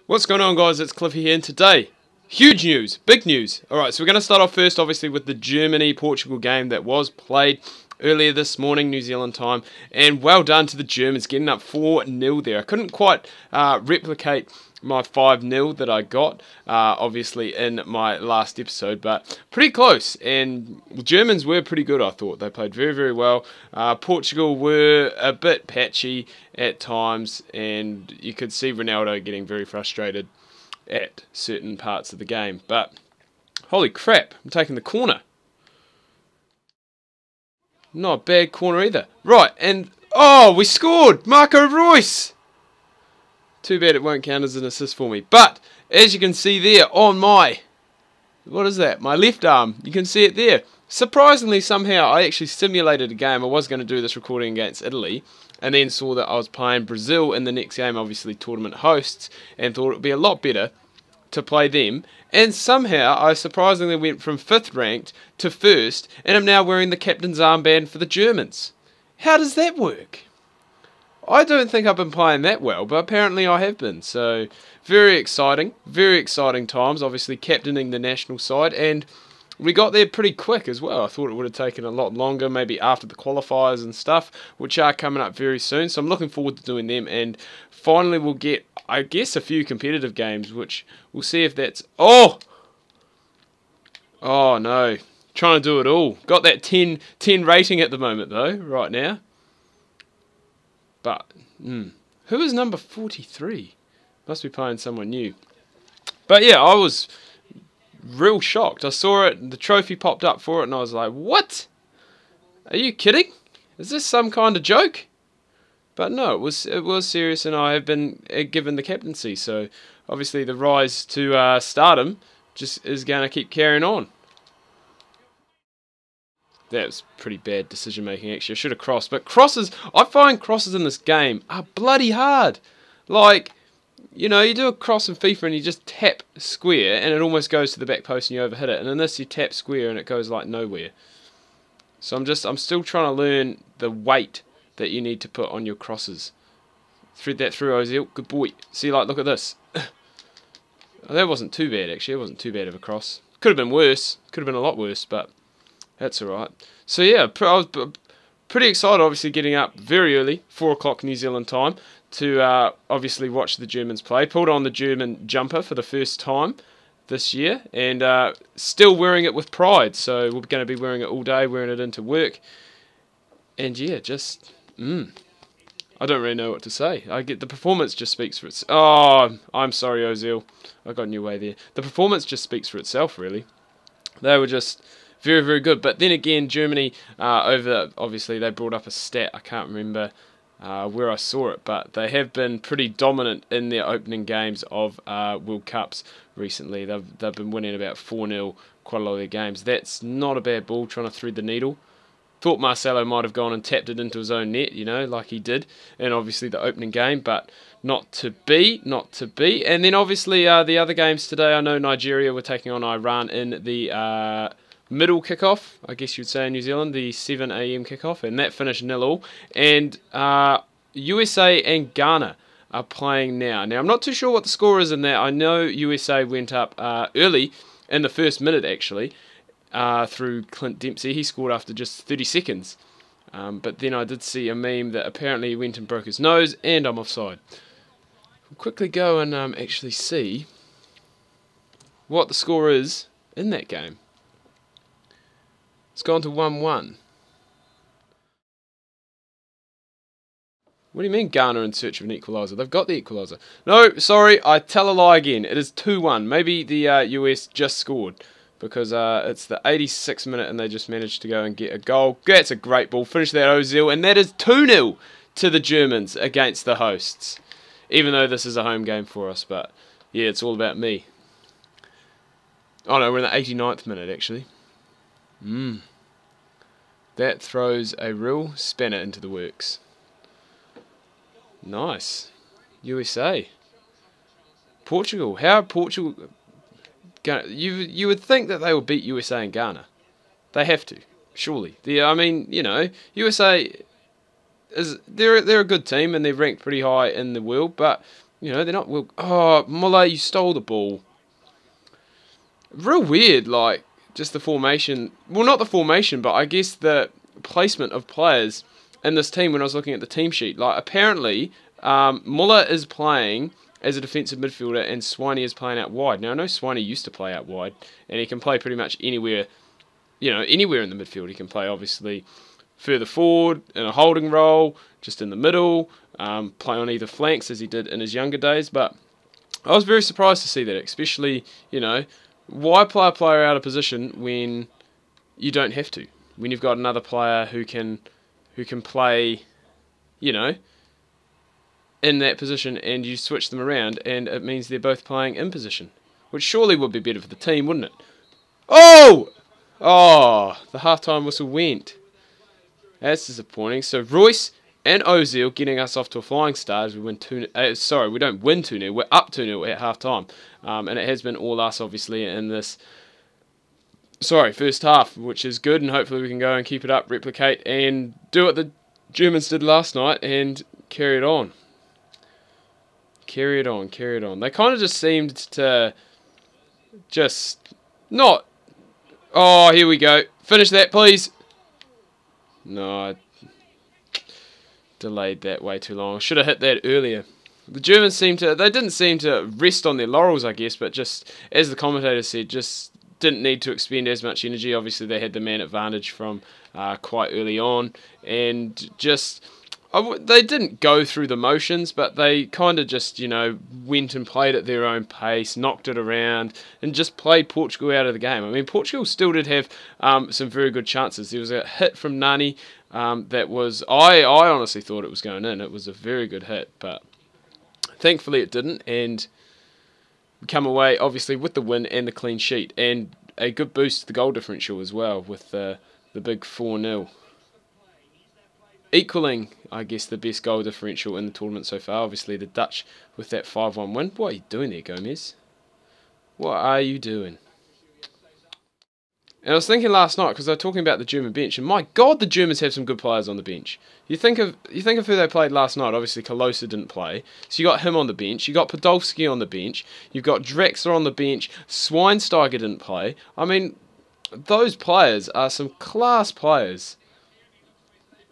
What's going on, guys? It's Cliffy here, and today, huge news, big news. Alright, so we're going to start off first, obviously, with the Germany-Portugal game that was played earlier this morning, New Zealand time, and well done to the Germans, getting up 4-0 there. I couldn't quite replicate my 5-0 that I got, obviously, in my last episode, but pretty close, and the Germans were pretty good, I thought. They played very, very well. Portugal were a bit patchy at times, and you could see Ronaldo getting very frustrated at certain parts of the game, but holy crap, I'm taking the corner. Not a bad corner either. Right, and oh, we scored! Marco Reus! Too bad it won't count as an assist for me. But, as you can see there on my, what is that? My left arm. You can see it there. Surprisingly, somehow, I actually simulated a game. I was going to do this recording against Italy, and then saw that I was playing Brazil in the next game, obviously tournament hosts, and thought it would be a lot better to play them. And somehow, I surprisingly went from 5th ranked to 1st, and I'm now wearing the captain's armband for the Germans. How does that work? I don't think I've been playing that well, but apparently I have been. So, very exciting times, obviously captaining the national side, and we got there pretty quick as well. I thought it would have taken a lot longer, maybe after the qualifiers and stuff, which are coming up very soon. So I'm looking forward to doing them, and finally we'll get, I guess, a few competitive games, which we'll see if that's... Oh no, trying to do it all. Got that 10 rating at the moment though, right now. But, who is number 43? Must be playing someone new. But yeah, I was real shocked. I saw it, the trophy popped up for it, and I was like, what? Are you kidding? Is this some kind of joke? But no, it was serious, and I have been given the captaincy. So, obviously the rise to stardom just is going to keep carrying on. That was pretty bad decision making actually. I should have crossed. But crosses, I find crosses in this game are bloody hard. Like, you know, you do a cross in FIFA and you just tap square and it almost goes to the back post and you overhit it. And in this you tap square and it goes like nowhere. So I'm still trying to learn the weight that you need to put on your crosses. Thread that through, Ozil. Good boy. See, like, look at this. Oh, that wasn't too bad actually. It wasn't too bad of a cross. Could have been worse. Could have been a lot worse, but that's alright. So yeah, I was pretty excited, obviously getting up very early, 4 o'clock New Zealand time, to obviously watch the Germans play. Pulled on the German jumper for the first time this year, and still wearing it with pride. So we're going to be wearing it all day, wearing it into work. And yeah, just, I don't really know what to say. The performance just speaks for itself. Oh, I'm sorry, Ozil. I got in your way there. The performance just speaks for itself, really. They were just very, very good. But then again, Germany, obviously they brought up a stat, I can't remember where I saw it, but they have been pretty dominant in their opening games of World Cups recently. They've been winning about 4-0 quite a lot of their games. That's not a bad ball, trying to thread the needle. Thought Marcelo might have gone and tapped it into his own net, you know, like he did, and obviously the opening game, but not to be. And then obviously the other games today, I know Nigeria were taking on Iran in the middle kickoff, I guess you'd say in New Zealand, the 7 AM kickoff, and that finished 0-0. And USA and Ghana are playing now. Now, I'm not too sure what the score is in that. I know USA went up early, in the first minute actually, through Clint Dempsey. He scored after just 30 seconds. But then I did see a meme that apparently he went and broke his nose, and I'm offside. We'll quickly go and actually see what the score is in that game. It's gone to 1-1. What do you mean Ghana in search of an equaliser? They've got the equaliser. No, sorry, I tell a lie again. It is 2-1. Maybe the US just scored, because it's the 86th minute and they just managed to go and get a goal. That's a great ball. Finish that, Ozil. And that is 2-0 to the Germans against the hosts. Even though this is a home game for us. But yeah, it's all about me. Oh no, we're in the 89th minute actually. That throws a real spanner into the works. Nice. USA. Portugal. How are Portugal... You would think that they will beat USA and Ghana. They have to, surely. I mean, you know, USA they're a good team and they're ranked pretty high in the world, but you know they're not. Oh, Muller, you stole the ball. Real weird, like just the formation. Well, not the formation, but I guess the placement of players in this team. When I was looking at the team sheet, like apparently Muller is playing as a defensive midfielder and Swiney is playing out wide. Now I know Swiney used to play out wide, and he can play pretty much anywhere. You know, anywhere in the midfield he can play. Obviously, further forward in a holding role, just in the middle, play on either flanks as he did in his younger days. But I was very surprised to see that, especially, you know, why play a player out of position when you don't have to? When you've got another player who can play, you know, in that position, and you switch them around, and it means they're both playing in position, which surely would be better for the team, wouldn't it? Oh! Oh, the halftime whistle went. That's disappointing. So Royce and Ozil getting us off to a flying start as we win 2. Sorry, we don't win 2-0. We're up 2-0 at halftime, and it has been all us obviously in this. Sorry, first half, which is good, and hopefully we can go and keep it up, replicate, and do what the Germans did last night and carry it on. Carry it on, carry it on. They kind of just seemed to just not. Oh, here we go. Finish that, please. No, I delayed that way too long. I should have hit that earlier. The Germans they didn't seem to rest on their laurels, I guess, but just, as the commentator said, just didn't need to expend as much energy. Obviously, they had the man advantage from quite early on, and just. They didn't go through the motions, but they kind of just, you know, went and played at their own pace, knocked it around, and just played Portugal out of the game. I mean, Portugal still did have some very good chances. There was a hit from Nani that was, I honestly thought it was going in. It was a very good hit, but thankfully it didn't, and we come away, obviously, with the win and the clean sheet, and a good boost to the goal differential as well, with the big 4-0. Equaling, I guess, the best goal differential in the tournament so far. Obviously, the Dutch with that 5-1 win. What are you doing there, Gomez? What are you doing? And I was thinking last night, because they were talking about the German bench, and my God, the Germans have some good players on the bench. You think of who they played last night. Obviously, Klose didn't play, so you got him on the bench. You got Podolski on the bench. You've got Draxler on the bench. Schweinsteiger didn't play. I mean, those players are some class players.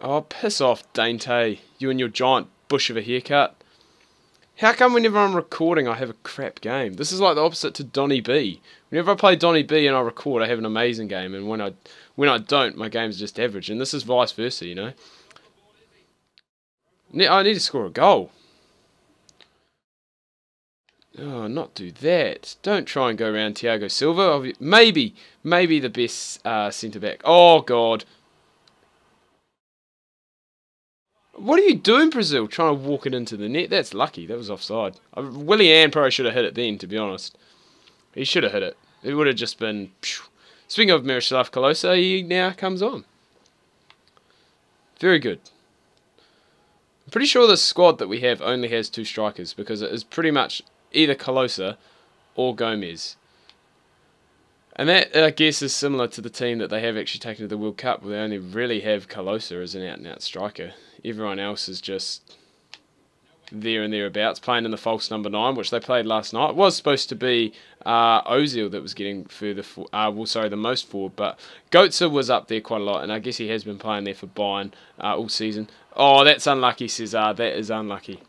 Oh, piss off, Dainte. You and your giant bush of a haircut. How come whenever I'm recording I have a crap game? This is like the opposite to Donny B. Whenever I play Donny B and I record, I have an amazing game. And when I don't, my game's just average. And this is vice versa, you know. I need to score a goal. Oh, not do that. Don't try and go around Thiago Silva. Maybe the best centre-back. Oh, God. What are you doing, Brazil? Trying to walk it into the net? That's lucky. That was offside. Willian probably should have hit it then, to be honest. He should have hit it. It would have just been... Speaking of Miroslav Klose, he now comes on. Very good. I'm pretty sure the squad that we have only has 2 strikers, because it is pretty much either Klose or Gomez. And that, I guess, is similar to the team that they have actually taken to the World Cup, where they only really have Klose as an out-and-out striker. Everyone else is just there and thereabouts, playing in the false number 9, which they played last night. It was supposed to be Ozil that was getting the most forward, but Götze was up there quite a lot, and I guess he has been playing there for Bayern all season. Oh, that's unlucky, Cesar. That is unlucky.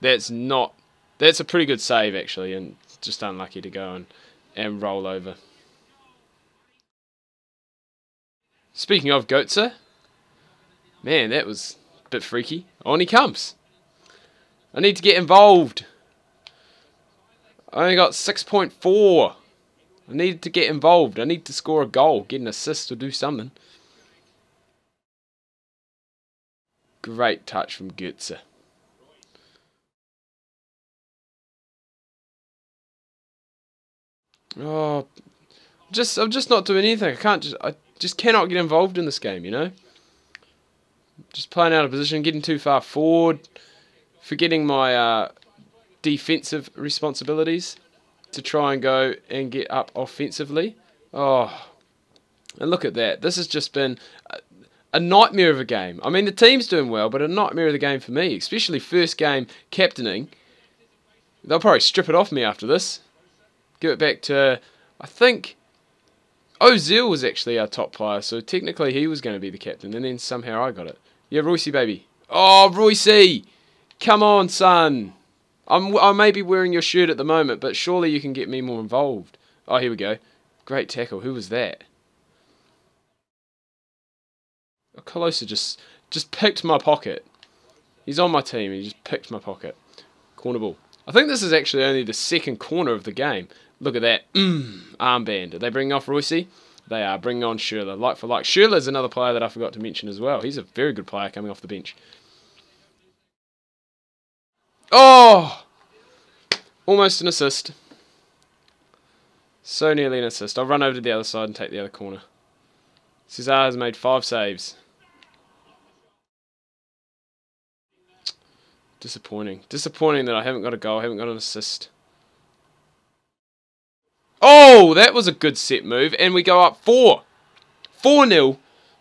That's a pretty good save, actually, and just unlucky to go and roll over. Speaking of Götze, man, that was a bit freaky. On he comes. I need to get involved. I only got 6.4. I needed to get involved. I need to score a goal, get an assist, or do something. Great touch from Götze. Oh, I'm just not doing anything. I just cannot get involved in this game, you know. Just playing out of position, getting too far forward, forgetting my defensive responsibilities to try and go and get up offensively. Oh, and look at that. This has just been a nightmare of a game. I mean, the team's doing well, but a nightmare of the game for me, especially first game captaining. They'll probably strip it off me after this. Give it back to, I think, Ozil was actually our top player, so technically he was going to be the captain, and then somehow I got it. Yeah, Royce, baby. Oh, Royce! Come on, son! I may be wearing your shirt at the moment, but surely you can get me more involved. Oh, here we go. Great tackle. Who was that? Oh, Colosa just picked my pocket. He's on my team, and he just picked my pocket. Corner ball. I think this is actually only the second corner of the game. Look at that. Armband. Are they bringing off Royce? They are bringing on Schürrle. Like for like. Schürrle's another player that I forgot to mention as well. He's a very good player coming off the bench. Oh! Almost an assist. So nearly an assist. I'll run over to the other side and take the other corner. Cesar has made 5 saves. Disappointing. Disappointing that I haven't got a goal, haven't got an assist. Oh, that was a good set move. And we go up 4-0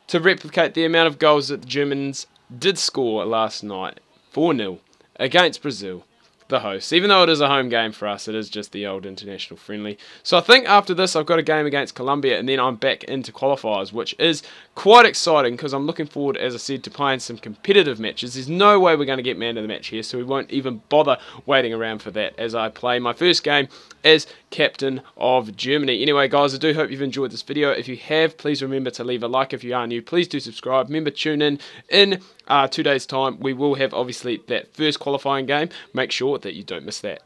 to replicate the amount of goals that the Germans did score last night. 4-0 against Brazil, the hosts. Even though it is a home game for us, it is just the old international friendly. So I think after this I've got a game against Colombia and then I'm back into qualifiers, which is quite exciting because I'm looking forward, as I said, to playing some competitive matches. There's no way we're going to get man of the match here, so we won't even bother waiting around for that as I play my first game as captain of Germany. Anyway, guys, I do hope you've enjoyed this video. If you have, please remember to leave a like. If you are new, please do subscribe. Remember, tune in 2 days' time. We will have, obviously, that first qualifying game. Make sure that you don't miss that.